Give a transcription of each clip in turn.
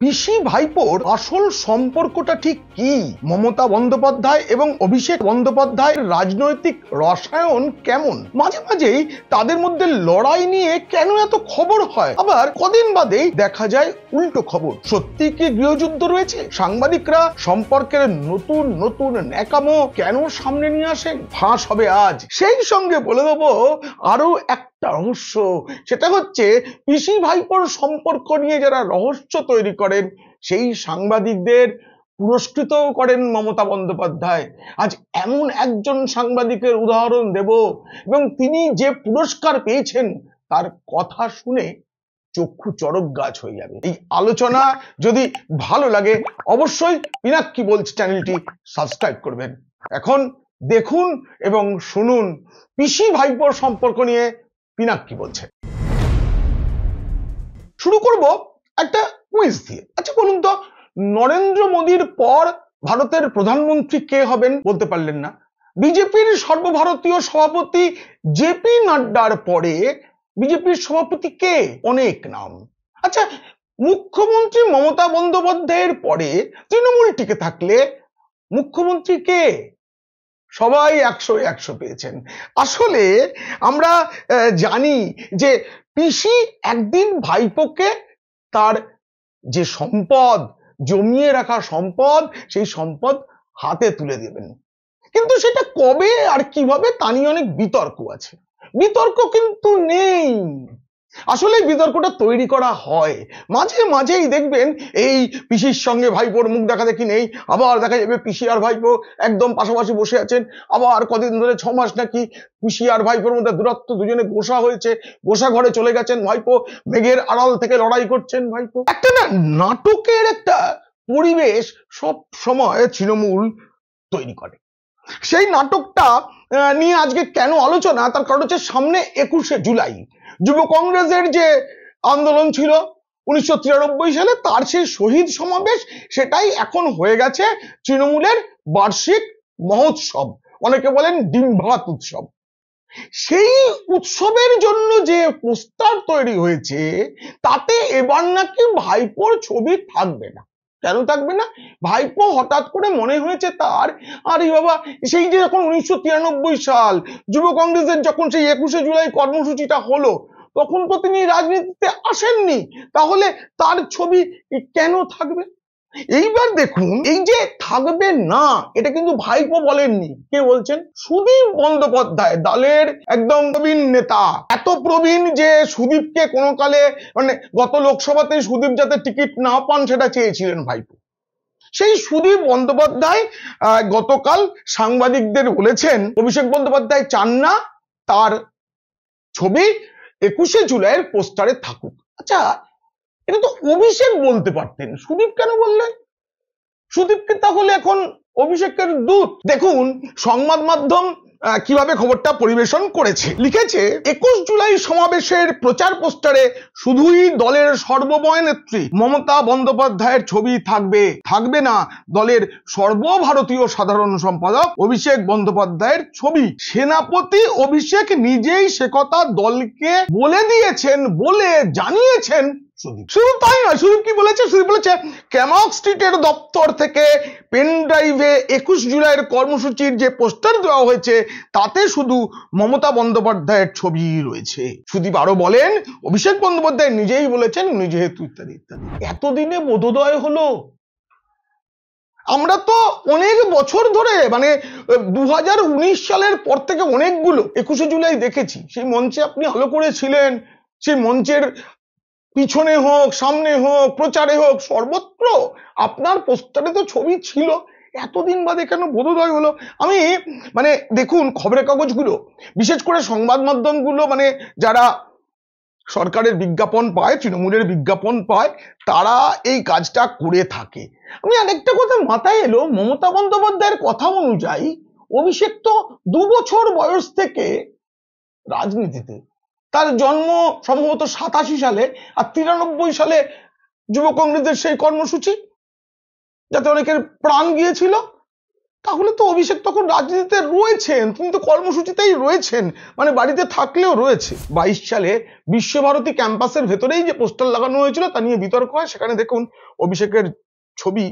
পিসি ভাইপোর আসল সম্পর্কটা ঠিক কি? মমতা বন্দ্যোপাধ্যায় এবং অভিষেক বন্দ্যোপাধ্যায়ের রাজনৈতিক রসায়ন কেমন? মাঝে মাঝেই তাদের মধ্যে লড়াই নিয়ে কেন এত খবর হয়, আবার কদিন বাদেই দেখা যায় উল্টো খবর। সত্যি কি গৃহযুদ্ধ রয়েছে? সাংবাদিকরা সম্পর্কের নতুন নতুন ন্যাকামো কেন সামনে নিয়ে আসে? ফাঁস হবে আজ। সেই সঙ্গে বলে দেবো আরো একটা রহস্য, সেটা হচ্ছে পিসি ভাইপোর সম্পর্ক নিয়ে যারা রহস্য তৈরি করেন সেই সাংবাদিকদের পুরস্কৃত করেন মমতা বন্দ্যোপাধ্যায়। আজ এমন একজন সাংবাদিকের উদাহরণ দেব এবং তিনি যে পুরস্কার পেয়েছেন তার কথা শুনে চক্ষু চড়ক গাছ হয়ে যাবে। এই আলোচনা যদি ভালো লাগে অবশ্যই পিনাক্কি বলছে চ্যানেলটি সাবস্ক্রাইব করবেন। এখন দেখুন এবং শুনুন পিসি ভাইপোর সম্পর্ক নিয়ে পিনাক্কি বলছে। শুরু করব একটা কুইজ দিয়ে। আচ্ছা বলুন তো, নরেন্দ্র মোদীর পর ভারতের প্রধানমন্ত্রী কে হবেন? বলতে পারলেন না। বিজেপির সর্বভারতীয় সভাপতি জেপি নাড্ডার পরে বিজেপির সভাপতি কে? অনেক নাম। আচ্ছা, মুখ্যমন্ত্রী মমতা বন্দ্যোপাধ্যায়ের পরে তৃণমূল টিকে থাকলে মুখ্যমন্ত্রী কে? সবাই 100 পেয়েছেন। আসলে আমরা জানি যে পিসি একদিন ভাইপোকে তার যে সম্পদ, জমিয়ে রাখা সম্পদ, সেই সম্পদ হাতে তুলে দেবেন। কিন্তু সেটা কবে আর কিভাবে তা নিয়ে অনেক বিতর্ক আছে। বিতর্ক কিন্তু নেই, আসলে বিতর্কটা তৈরি করা হয়। মাঝে মাঝেই দেখবেন এই পিসির সঙ্গে ভাইপোর মুখ দেখা দেখি নেই, আবার দেখা যাবে পিসি আর ভাইপো একদম পাশাপাশি বসে আছেন, আবার কদিন ধরে 6 মাস নাকি পিসি আর ভাইপোর মধ্যে দূরত্ব, দুজনে গোসা হয়েছে, গোসা ঘরে চলে গেছেন ভাইপো, মেঘের আড়াল থেকে লড়াই করছেন ভাইপো। একটা না নাটকের একটা পরিবেশ সব সময় তৃণমূল তৈরি করে। সেই নাটকটা নিয়ে আজকে কেন আলোচনা, তার কারণ হচ্ছে সামনে 21শে জুলাই যুব কংগ্রেসের যে আন্দোলন ছিল 1993 সালে, তার সেই শহীদ সমাবেশ, সেটাই এখন হয়ে গেছে তৃণমূলের বার্ষিক মহোৎসব, অনেকে বলেন ডিম ভাত উৎসব। সেই উৎসবের জন্য যে পোস্টার তৈরি হয়েছে তাতে এবার নাকি ভাইপোর ছবি থাকবে না। কেন থাকবে না? ভাইপো হঠাৎ করে মনে হয়েছে তার, আরে বাবা সেই যে যখন 1993 সাল যুব কংগ্রেসের যখন সেই 21শে জুলাই কর্মসূচিটা হলো, তখন তো তিনি রাজনীতিতে আসেননি, তাহলে তার ছবি কেন থাকবে? এইবার দেখুন, এই যে থাকবে না এটা কিন্তু ভাইপো বলেননি। কে বলছেন? সুদীপ বন্দ্যোপাধ্যায়, দলের একদম প্রবীণ নেতা। এত প্রবীণ যে সুদীপকে কোনো কালে, মানে গত লোকসভাতে সুদীপ যাতে টিকিট না পান সেটা চেয়েছিলেন ভাইপো। সেই সুদীপ বন্দ্যোপাধ্যায় গতকাল সাংবাদিকদের বলেছেন অভিষেক বন্দ্যোপাধ্যায় চান না তার ছবি 21শে জুলাইয়ের পোস্টারে থাকুক। আচ্ছা, এটা তো অভিষেক বলতে পারতেন, সুদীপ কেন বললেন? সুদীপকে তাহলে এখন অভিষেকের দূত। দেখুন সংবাদ মাধ্যম কিভাবে খবরটা পরিবেশন করেছে। লিখেছে 21 জুলাই সমাবেশের প্রচার পোস্টারে শুধুই দলের সর্বময় নেত্রী মমতা বন্দ্যোপাধ্যায়ের ছবি থাকবে, থাকবে না দলের সর্বভারতীয় সাধারণ সম্পাদক অভিষেক বন্দ্যোপাধ্যায়ের ছবি। সেনাপতি অভিষেক নিজেই সে কথা দলকে বলে দিয়েছেন বলে জানিয়েছেন সুদীপ। শুধু তাই নয়, সুদীপ কি বলেছে? সুদীপ বলেছে ক্যামক স্ট্রিটের দপ্তর থেকে পেন ড্রাইভে 21 জুলাইয়ের কর্মসূচির যে পোস্টার দেওয়া হয়েছে তাতে শুধু মমতা বন্দ্যোপাধ্যায়ের ছবি রয়েছে। সুদীপ আরো বলেন অভিষেক বন্দ্যোপাধ্যায় নিজেই বলেছেন উনি যেহেতু ইত্যাদি ইত্যাদি। এতদিনে বোধোদয় হলো। আমরা তো অনেক বছর ধরে, মানে 2019 সালের পর থেকে অনেকগুলো 21শে জুলাই দেখেছি। সেই মঞ্চে আপনি আলো করেছিলেন, সেই মঞ্চের পিছনে হোক সামনে হোক প্রচারে হোক সর্বত্র আপনার পোস্টারে তো ছবি ছিল। এতদিন বাদে কেন বোধোদয় হলো? আমি মানে দেখুন খবরের কাগজগুলো, বিশেষ করে সংবাদ মাধ্যমগুলো, মানে যারা সরকারের বিজ্ঞাপন পায়, তৃণমূলের বিজ্ঞাপন পায়, তারা এই কাজটা করে থাকে। আমি আরেকটা কথা মাথায় এলো, মমতা বন্দ্যোপাধ্যায়ের কথা অনুযায়ী অভিষেক তো 2 বছর বয়স থেকে রাজনীতিতে, তার জন্ম সম্ভবত 87 সালে, আর 93 সালে যুব কংগ্রেসের সেই কর্মসূচি যাতে অনেকের প্রাণ গিয়েছিল। তাহলে তো অভিষেক তখন রাজনীতিতে রয়েছেন, তিনি তো কর্মসূচিতেই রয়েছেন, মানে বাড়িতে থাকলেও রয়েছে। 22 সালে বিশ্বভারতী ক্যাম্পাসের ভেতরেই যে পোস্টার লাগানো হয়েছিল তা নিয়ে বিতর্ক হয়, সেখানে দেখুন অভিষেকের ছবি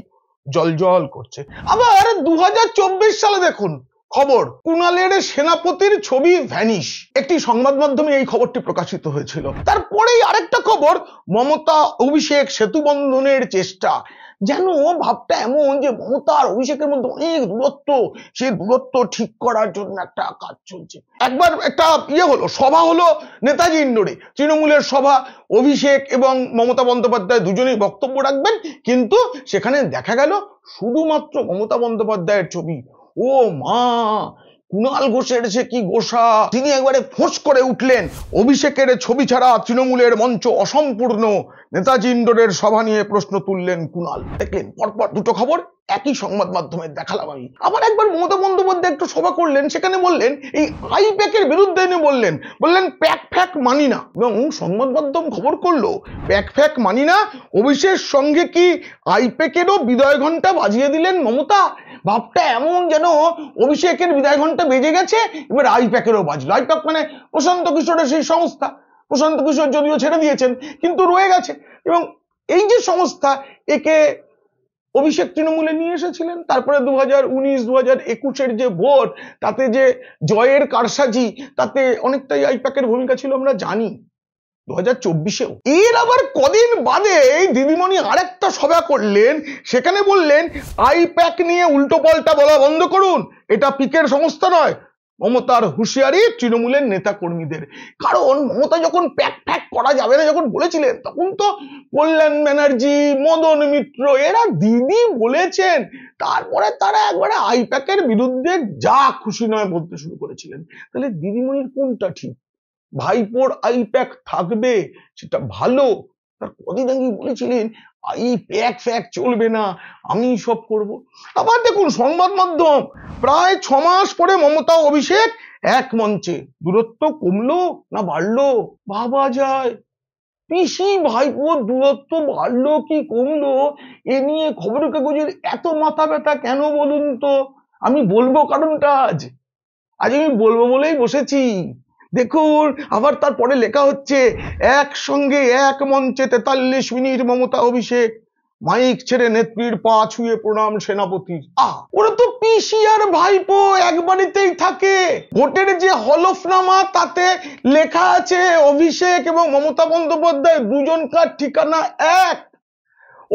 জলজল করছে। আবার 2024 সালে দেখুন খবর, কুণালের সেনাপতির ছবি ভ্যানিশ, একটি সংবাদ মাধ্যমে এই খবরটি প্রকাশিত হয়েছিল। তারপরেই আরেকটা খবর, মমতা অভিষেক সেতু বন্ধনের চেষ্টা। যেন ভাবটা এমন যে মমতা আর অভিষেকের মধ্যে অনেক দূরত্ব, সেই দূরত্ব ঠিক করার জন্য একটা কাজ চলছে। একবার একটা হলো, সভা হলো নেতাজি ইন্ডোরে, তৃণমূলের সভা, অভিষেক এবং মমতা বন্দ্যোপাধ্যায় দুজনেই বক্তব্য রাখবেন, কিন্তু সেখানে দেখা গেল শুধুমাত্র মমতা বন্দ্যোপাধ্যায়ের ছবি। ও মা, কুণাল ঘোষের সে কি গোসা, তিনি একবারে ফোঁস করে উঠলেন, অভিষেকের ছবি ছাড়া তৃণমূলের মঞ্চ অসম্পূর্ণ। নেতাজি ইন্ডোরের সভা নিয়ে প্রশ্ন তুললেন কুণাল। দেখলেন পরপর দুটো খবর একই সংবাদ মাধ্যমে দেখালাম আমি। আবার একবার মমতা বন্দ্যোপাধ্যায় একটু সভা করলেন, সেখানে বললেন এই আইপ্যাকের বিরুদ্ধে এনে বললেন প্যাক ফ্যাক মানি না, এবং সংবাদ মাধ্যম খবর করলো প্যাক ফ্যাক মানি না, অভিষেকের সঙ্গে কি আইপ্যাকেরও বিদায় ঘন্টা বাজিয়ে দিলেন মমতা। ভাবটা এমন যেন অভিষেকের বিদায় ঘন্টা বেজে গেছে, এবার আইপ্যাকেরও বাজলো। আইপ্যাক মানে প্রশান্ত কিশোরের সেই সংস্থা, প্রশান্ত কিশোর যদিও ছেড়ে দিয়েছেন কিন্তু রয়ে গেছে, এবং এই যে সংস্থা, একে অভিষেক তৃণমূলে নিয়ে এসেছিলেন। তারপরে 2019 2021-এর যে ভোট, তাতে যে জয়ের কারসাজি, তাতে অনেকটাই আইপ্যাকের ভূমিকা ছিল আমরা জানি। 2024-এও এর আবার কদিন বাদে দিদিমণি আরেকটা সভা করলেন, সেখানে বললেন আইপ্যাক নিয়ে উল্টো পাল্টা বলা বন্ধ করুন, এটা পিকের সংস্থা নয়। মমতার হুঁশিয়ারি তৃণমূলের নেতা কর্মীদের, কারণ মমতা যখন প্যাক ফ্যাক করা যাবে না যখন বলেছিলেন, তখন তো কল্যাণ ব্যানার্জি, মদন মিত্র এরা দিদি বলেছেন, তারপরে তারা একবারে আইপ্যাকের বিরুদ্ধে যা খুশি নয় বলতে শুরু করেছিলেন। তাহলে দিদিমণির কোনটা ঠিক? ভাইপোর আইপ্যাক থাকবে সেটা ভালো, তার কদিন আগে বলেছিলেন আইপ্যাক ফ্যাক চলবে না, আমি সব করব। আবার দেখুন সংবাদ মাধ্যম, প্রায় 6 মাস পরে মমতা অভিষেক এক মঞ্চে, দূরত্ব কমলো না বাড়লো? ভাবা যায়। পিসি ভাইপোর দূরত্ব বাড়লো কি কমলো, এ নিয়ে খবরের কাগজের এত মাথা ব্যথা কেন বলুন তো? আমি বলবো কারণটা, আজ আমি বলবো বলেই বসেছি। দেখুন আবার তারপরে লেখা হচ্ছে, একসঙ্গে এক মঞ্চে 43 মিনিট মমতা অভিষেক, মাইক ছেড়ে নেত্রীর পা ছুঁয়ে প্রণাম সেনাপতি। ওরা তো পিসি আর ভাইপো এক বাড়িতেই থাকে। ভোটের যে হলফনামা তাতে লেখা আছে অভিষেক এবং মমতা বন্দ্যোপাধ্যায় দুজনকার ঠিকানা এক।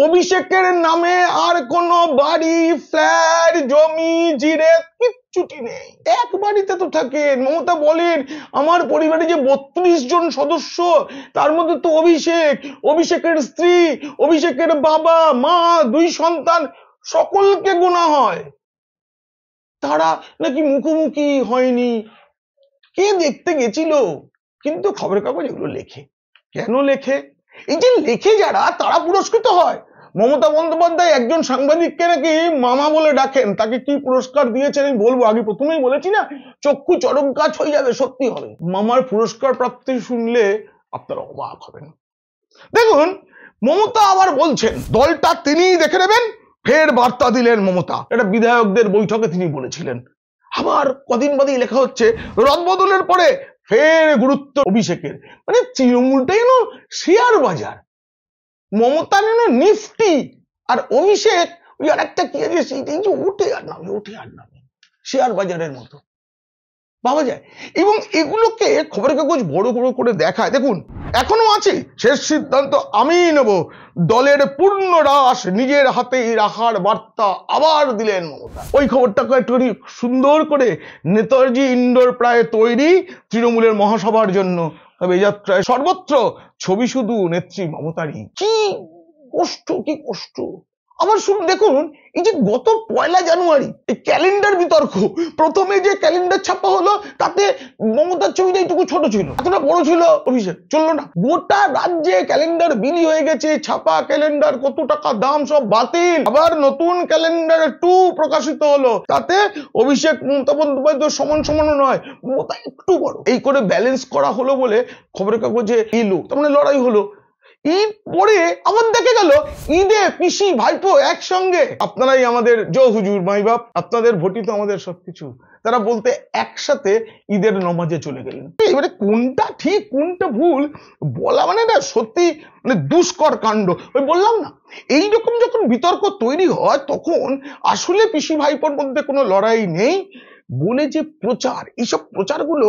অভিষেকের নামে আর কোনো বাড়ি, ফ্ল্যাট, জমি, জিরে কিচ্ছুটি নেই, এক বাড়িতে তো থাকেন। মমতা বলেন আমার পরিবারে যে 32 জন সদস্য, তার মধ্যে তো অভিষেকের স্ত্রী, অভিষেকের বাবা মা, 2 সন্তান, সকলকে গোনা হয়। তারা নাকি মুখোমুখি হয়নি, কে দেখতে গেছিল? কিন্তু খবরের কাগজ এগুলো লেখে। কেন লেখে? এই যে লেখে যারা, তারা পুরস্কৃত হয়। মমতা বন্দ্যোপাধ্যায় একজন সাংবাদিককে নাকি মামা বলে ডাকেন, তাকে কি পুরস্কার দিয়েছেন আমি বলবো, আগে প্রথমেই বলেছি না, চক্ষু চরম কাজ হয়ে যাবে, সত্যি হবে। মামার পুরস্কার প্রাপ্তি শুনলে আপনারা অবাক হবেন। দেখুন মমতা আবার বলছেন দলটা তিনিই দেখে নেবেন, ফের বার্তা দিলেন মমতা, এটা বিধায়কদের বৈঠকে তিনি বলেছিলেন। আবার কদিন বাদেই লেখা হচ্ছে রদবদলের পরে ফের গুরুত্ব অভিষেকের, মানে তৃণমূলটাই যেন শেয়ার বাজার, মমতা যেন নিফটি, আর অভিষেক ওই আর একটা কি আছে সেইটাই যে ওঠে আর নামে, শেয়ার বাজারের মতো পাওয়া যায়। এবং এগুলোকে খবরের কাগজ বড় বড় করে দেখায়। দেখুন এখনো আছে, শেষ সিদ্ধান্ত আমি নেব, দলের পূর্ণ রাশ নিজের হাতেই রাখার বার্তা আবার দিলেন মমতা। ওই খবরটাকে একটু সুন্দর করে, নেতাজি ইন্ডোর প্রায় তৈরি তৃণমূলের মহাসভার জন্য, তবে এই যাত্রায় সর্বত্র ছবি শুধু নেত্রী মমতারই। কি কষ্ট। আবার শুনুন, দেখুন এই যে গত 1 জানুয়ারি এই ক্যালেন্ডার বিতর্ক, প্রথমে যে ক্যালেন্ডার ছাপা হলো তাতে মমতার ছবিটা এইটুকু ছোট ছিল, এতটা বড় ছিল অভিষেক, চললো না। গোটা রাজ্যে ক্যালেন্ডার বিলি হয়ে গেছে, ছাপা ক্যালেন্ডার কত টাকা দাম সব বাতিল। আবার নতুন ক্যালেন্ডার 2 প্রকাশিত হলো, তাতে অভিষেক মমতা বন্দ্যোপাধ্যায় সমান নয়, মমতা একটু বড়। এই করে ব্যালেন্স করা হলো বলে খবরের কাগজে এলো, তার মানে লড়াই হলো। ঈদ পরে আবার দেখে গেল ঈদে পিসি ভাইপো একসঙ্গে। আপনারাই আমাদের জয় হুজুর মাই বাপ, আপনাদের ভোটই তো আমাদের সবকিছু, তারা বলতে একসাথে ঈদের নমাজে চলে গেলেন। এবারে কোনটা ঠিক কোনটা ভুল বলা মানে না সত্যি মানে দুষ্কর কাণ্ড। ওই বললাম না, এইরকম যখন বিতর্ক তৈরি হয় তখন আসলে পিসি ভাইপোর মধ্যে কোনো লড়াই নেই বলে যে প্রচার, এইসব প্রচারগুলো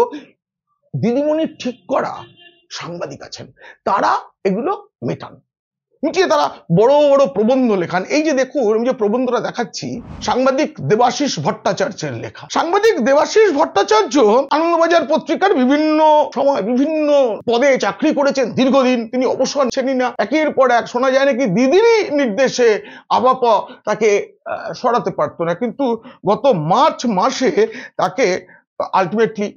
দিদিমণি ঠিক করা সাংবাদিক আছেন, তারা এগুলো মেটান, মিটিয়ে তারা বড় বড় প্রবন্ধ লেখান। এই যে দেখুন আমি যে প্রবন্ধটা দেখাচ্ছি, সাংবাদিক দেবাশিস ভট্টাচার্যের লেখা। সাংবাদিক দেবাশিস ভট্টাচার্য আনন্দবাজার পত্রিকার বিভিন্ন সময় বিভিন্ন পদে চাকরি করেছেন দীর্ঘদিন, তিনি অবসর ছেনি না। একের পর এক শোনা যায় নাকি দিদিরই নির্দেশে আবাপা তাকে সরাতে পারতো না, কিন্তু গত মার্চ মাসে তাকে আলটিমেটলি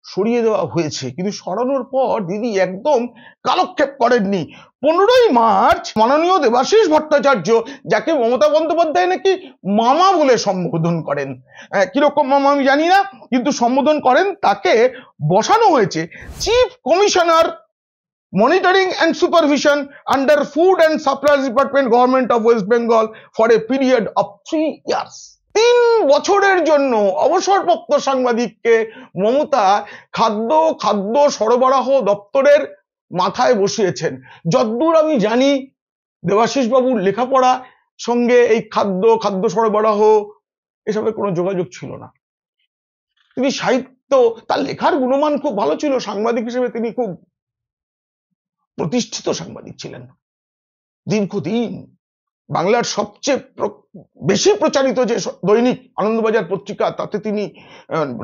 সরিয়ে দেওয়া হয়েছে। কিন্তু সরানোর পর দিদি একদম কালক্ষেপ করেননি। 15ই মার্চ মাননীয় দেবাশিস ভট্টাচার্য, যাকে মমতা বন্দ্যোপাধ্যায় নাকি মামা বলে সম্বোধন করেন, কিরকম মামা আমি জানি না, কিন্তু সম্বোধন করেন, তাকে বসানো হয়েছে chief commissioner monitoring and supervision under food and supplies department, government of West Bengal for a period of 3 years. 3 বছরের জন্য অবসরপ্রাপ্ত সাংবাদিককে মমতা খাদ্য সরবরাহ দপ্তরের মাথায় বসিয়েছেন। যতদূর আমি জানি দেবাশিস বাবুর লেখাপড়া সঙ্গে এই খাদ্য সরবরাহ এসবের কোনো যোগাযোগ ছিল না। তিনি সাহিত্য, তার লেখার গুণমান খুব ভালো ছিল, সাংবাদিক হিসেবে তিনি খুব প্রতিষ্ঠিত সাংবাদিক ছিলেন। দীর্ঘদিন বাংলার সবচেয়ে বেশি প্রচারিত যে দৈনিক আনন্দবাজার পত্রিকা, তাতে তিনি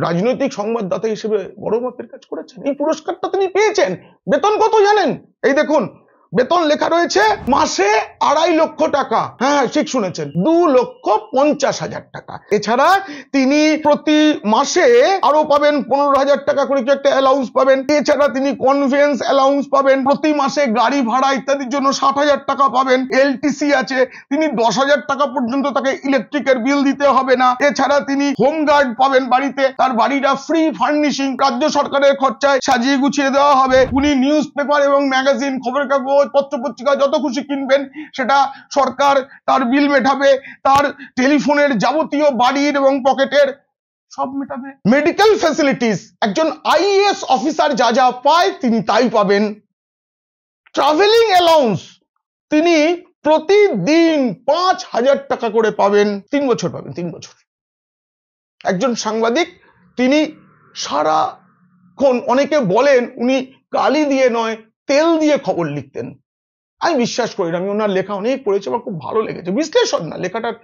রাজনৈতিক সংবাদদাতা হিসেবে বড় মাপের কাজ করেছেন। এই পুরস্কারটা তিনি পেয়েছেন। বেতন কত জানেন? এই দেখুন, বেতন লেখা রয়েছে মাসে 2.5 লক্ষ টাকা। হ্যাঁ ঠিক শুনেছেন, 2,50,000 টাকা। এছাড়া তিনি প্রতি মাসে আরো পাবেন 15,000 টাকা করে কি একটা অ্যালাউন্স পাবেন। এছাড়া তিনি কনভেন্স অ্যালাউন্স পাবেন, প্রতি মাসে গাড়ি ভাড়া ইত্যাদির জন্য 60,000 টাকা পাবেন। এলটিসি আছে, তিনি 10,000 টাকা পর্যন্ত তাকে ইলেকট্রিকের বিল দিতে হবে না। এছাড়া তিনি হোমগার্ড পাবেন বাড়িতে, তার বাড়িটা ফ্রি ফার্নিশিং, রাজ্য সরকারের খরচায় সাজিয়ে গুছিয়ে দেওয়া হবে। উনি নিউজ পেপার এবং ম্যাগাজিন, খবরের কাগজ, পত্র পত্রিকা যত খুশি কিনবেন সেটা সরকার তার বিল মেটাবে, তার টেলিফোনের যাবতীয় বাড়ির এবং পকেটের সব মেটাবে। মেডিকেল ফ্যাসিলিটিস, একজন আইএএস অফিসার যা যা পায় তিনি তাই পাবেন। ট্রাভেলিং অ্যালাউন্স তিনি প্রতিদিন 5,000 টাকা করে পাবেন, 3 বছর পাবেন, 3 বছর। একজন সাংবাদিক তিনি সারাক্ষণ, অনেকে বলেন উনি কালি দিয়ে নয় তেল দিয়ে খবর লিখতেন। আমি বিশ্বাস করি না, আমি ওনার লেখা অনেক পড়েছি, আমার খুব ভালো লেগেছে। বিশ্লেষণ না, লেখাটার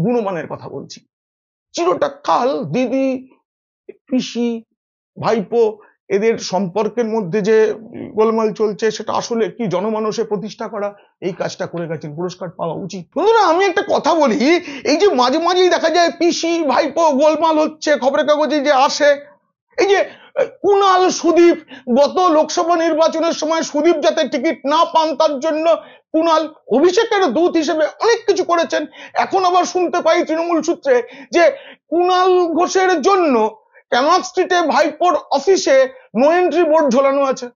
গুণমানের কথা বলছি। চিরটাকাল দিদি, পিসি, ভাইপো এদের সম্পর্কের মধ্যে যে গোলমাল চলছে সেটা আসলে কি জনমানসে প্রতিষ্ঠা করা, এই কাজটা করে গেছেন, পুরস্কার পাওয়া উচিত। বন্ধুরা আমি একটা কথা বলি, এই যে মাঝে মাঝেই দেখা যায় পিসি ভাইপো গোলমাল হচ্ছে, খবরের কাগজে যে আসে, এই যে কুণাল সুদীপ, গত লোকসভা নির্বাচনের সময় সুদীপ যাতে টিকিট না পান তার জন্য কুণাল অভিষেকের দূত হিসেবে অনেক কিছু করেছেন। এখন আবার শুনতে পাই তৃণমূল সূত্রে যে কুণাল ঘোষের জন্য ক্যামাক স্ট্রিটে ভাইপোর অফিসে নো এন্ট্রি বোর্ড ঝোলানো আছে,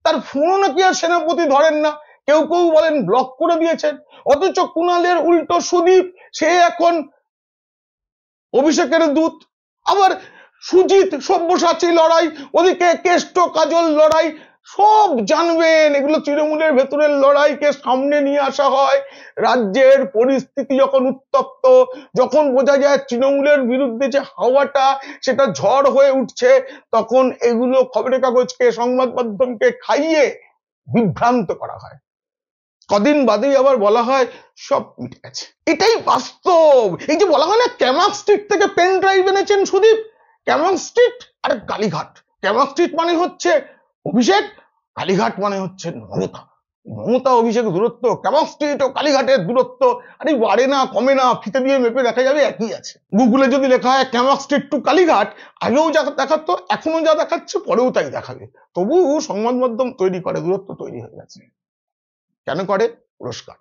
তার ফোনও নাকি আর সেনাপতি ধরেন না, কেউ কেউ বলেন ব্লক করে দিয়েছেন। অথচ কুণালের উল্টো সুদীপ, সে এখন অভিষেকের দূত। আবার সুজিত সব্যসাচী লড়াই, ওদিকে কেষ্ট কাজল লড়াই, সব জানবেন এগুলো তৃণমূলের ভেতরের লড়াইকে সামনে নিয়ে আসা হয়। রাজ্যের পরিস্থিতি যখন উত্তপ্ত, যখন বোঝা যায় তৃণমূলের বিরুদ্ধে যে হাওয়াটা সেটা ঝড় হয়ে উঠছে, তখন এগুলো খবরের কাগজকে, সংবাদ মাধ্যমকে খাইয়ে বিভ্রান্ত করা হয়। কদিন বাদেই আবার বলা হয় সব মিটে গেছে। এটাই বাস্তব। এই যে বলা হয় না ক্যামাক স্ট্রিট থেকে পেন ড্রাইভ এনেছেন সুদীপ, ক্যামাক স্ট্রিট আর কালীঘাট। ক্যামাক স্ট্রিট মানে হচ্ছে অভিষেক, কালীঘাট মানে হচ্ছে মমতা। মমতা অভিষেক দূরত্ব, ক্যামাক স্ট্রিট ও কালীঘাটের দূরত্ব আরে বাড়ে না কমে না, ফিতে দিয়ে মেপে দেখা যাবে একই আছে। গুগলে যদি লেখা হয় ক্যামাক স্ট্রিট টু কালীঘাট, আগেও যা দেখাতো এখনো যা দেখাচ্ছে পরেও তাই দেখাবে। তবু সংবাদ মাধ্যম তৈরি করে, দূরত্ব তৈরি হয়ে গেছে। কেন করে? পুরস্কার।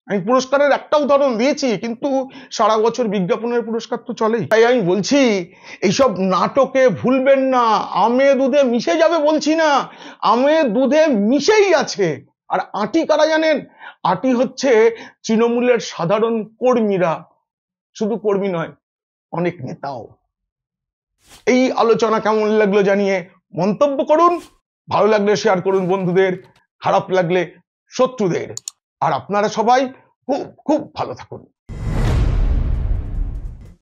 আমি পুরস্কারের একটা উদাহরণ দিয়েছি, কিন্তু সারা বছর বিজ্ঞাপনের পুরস্কার তো চলেই। তাই আমি বলছি এইসব নাটকে ভুলবেন না, আমে দুধে মিশে যাবে বলছি না, আমে দুধে মিশেই আছে। আর আঁটি কারা জানেন? আঁটি হচ্ছে তৃণমূলের সাধারণ কর্মীরা, শুধু কর্মী নয়, অনেক নেতাও। এই আলোচনা কেমন লাগলো জানিয়ে মন্তব্য করুন, ভালো লাগলে শেয়ার করুন বন্ধুদের, খারাপ লাগলে শত্রুদের। আর আপনারা সবাই খুব খুব ভালো থাকুন।